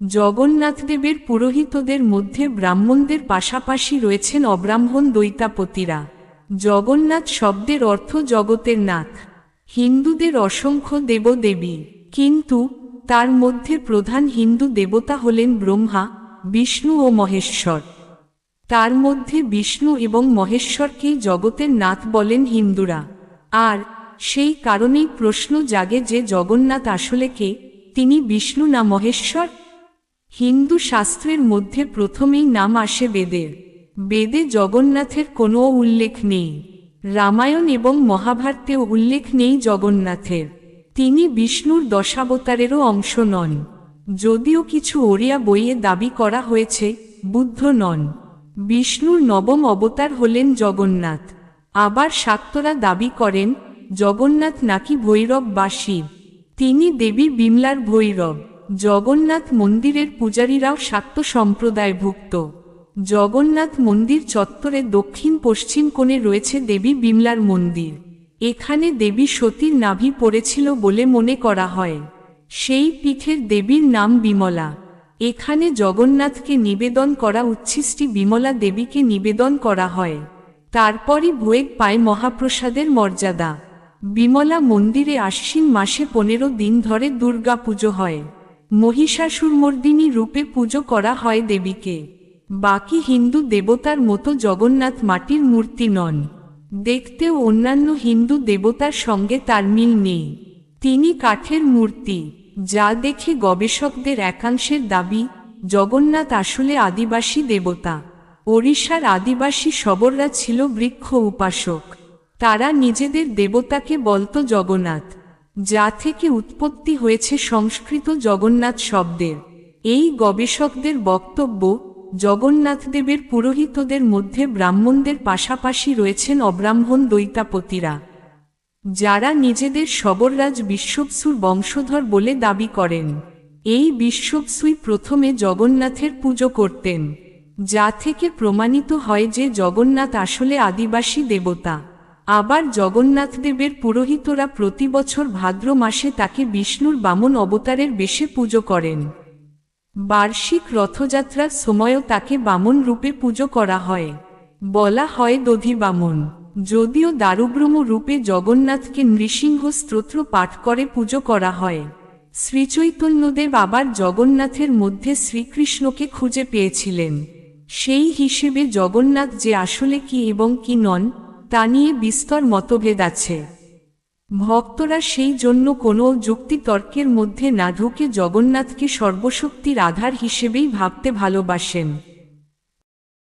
জগন্নাথদেবের পুরোহিতদের মধ্যে ব্রাহ্মণদের পাশাপাশি রয়েছেন অব্রাহ্মণ দৈতাপতিরা। জগন্নাথ শব্দের অর্থ জগতের নাথ। হিন্দুদের অসংখ্য দেবদেবী, কিন্তু তার মধ্যে প্রধান হিন্দু দেবতা হলেন ব্রহ্মা, বিষ্ণু ও মহেশ্বর। তার মধ্যে বিষ্ণু এবং মহেশ্বরকেই জগতের নাথ বলেন হিন্দুরা। আর সেই কারণেই প্রশ্ন জাগে যে জগন্নাথ আসলে কে, তিনি বিষ্ণু না মহেশ্বর? হিন্দু শাস্ত্রের মধ্যে প্রথমেই নাম আসে বেদের। বেদে জগন্নাথের কোনো উল্লেখ নেই। রামায়ণ এবং মহাভারতেও উল্লেখ নেই জগন্নাথের। তিনি বিষ্ণুর দশাবতারেরও অংশ নন। যদিও কিছু ওড়িয়া বইয়ে দাবি করা হয়েছে বুদ্ধ নন, বিষ্ণুর নবম অবতার হলেন জগন্নাথ। আবার শাক্তরা দাবি করেন জগন্নাথ নাকি ভৈরব বা শিব, তিনি দেবী বিমলার ভৈরব। জগন্নাথ মন্দিরের পূজারীরাও শাক্ত সম্প্রদায়ভুক্ত। জগন্নাথ মন্দির চত্বরে দক্ষিণ পশ্চিম কোণে রয়েছে দেবী বিমলার মন্দির। এখানে দেবী সতীর নাভি পড়েছিল বলে মনে করা হয়। সেই পীঠের দেবীর নাম বিমলা। এখানে জগন্নাথকে নিবেদন করা উচ্ছিষ্টি বিমলা দেবীকে নিবেদন করা হয়। তারপরই ভোগ পায় মহাপ্রসাদের মর্যাদা। বিমলা মন্দিরে আশ্বিন মাসে 15 দিন ধরে দুর্গা পুজো হয়। মহিষাসুরমর্দিনী রূপে পুজো করা হয় দেবীকে। বাকি হিন্দু দেবতার মতো জগন্নাথ মাটির মূর্তি নন। দেখতেও অন্যান্য হিন্দু দেবতার সঙ্গে তার মিল নেই। তিনি কাঠের মূর্তি, যা দেখে গবেষকদের একাংশের দাবি জগন্নাথ আসলে আদিবাসী দেবতা। ওড়িশার আদিবাসী শবররা ছিল বৃক্ষ উপাসক। তারা নিজেদের দেবতাকে বলত জগন্নাথ, যা থেকে উৎপত্তি হয়েছে সংস্কৃত জগন্নাথ শব্দের। এই গবেষকদের বক্তব্য জগন্নাথদেবের পুরোহিতদের মধ্যে ব্রাহ্মণদের পাশাপাশি রয়েছেন অব্রাহ্মণ দৈতাপতিরা, যারা নিজেদের শবররাজ বিশ্ববসুর বংশধর বলে দাবি করেন। এই বিশ্ববসুই প্রথমে জগন্নাথের পুজো করতেন, যা থেকে প্রমাণিত হয় যে জগন্নাথ আসলে আদিবাসী দেবতা। আবার জগন্নাথদেবের পুরোহিতরা প্রতি বছর ভাদ্র মাসে তাকে বিষ্ণুর বামন অবতারের বেশে পুজো করেন। বার্ষিক রথযাত্রার সময়ও তাকে বামন রূপে পুজো করা হয়, বলা হয় দধি বামন। যদিও দারুব্রহ্ম রূপে জগন্নাথকে নৃসিংহ স্তোত্র পাঠ করে পুজো করা হয়। শ্রীচৈতন্যদেব আবার জগন্নাথের মধ্যে শ্রীকৃষ্ণকে খুঁজে পেয়েছিলেন। সেই হিসেবে জগন্নাথ যে আসলে কি এবং কি নন তা নিয়ে বিস্তর মতভেদ আছে। ভক্তরা সেই জন্য কোনো যুক্তিতর্কের মধ্যে না ঢুকে জগন্নাথকে সর্বশক্তির আধার হিসেবেই ভাবতে ভালোবাসেন।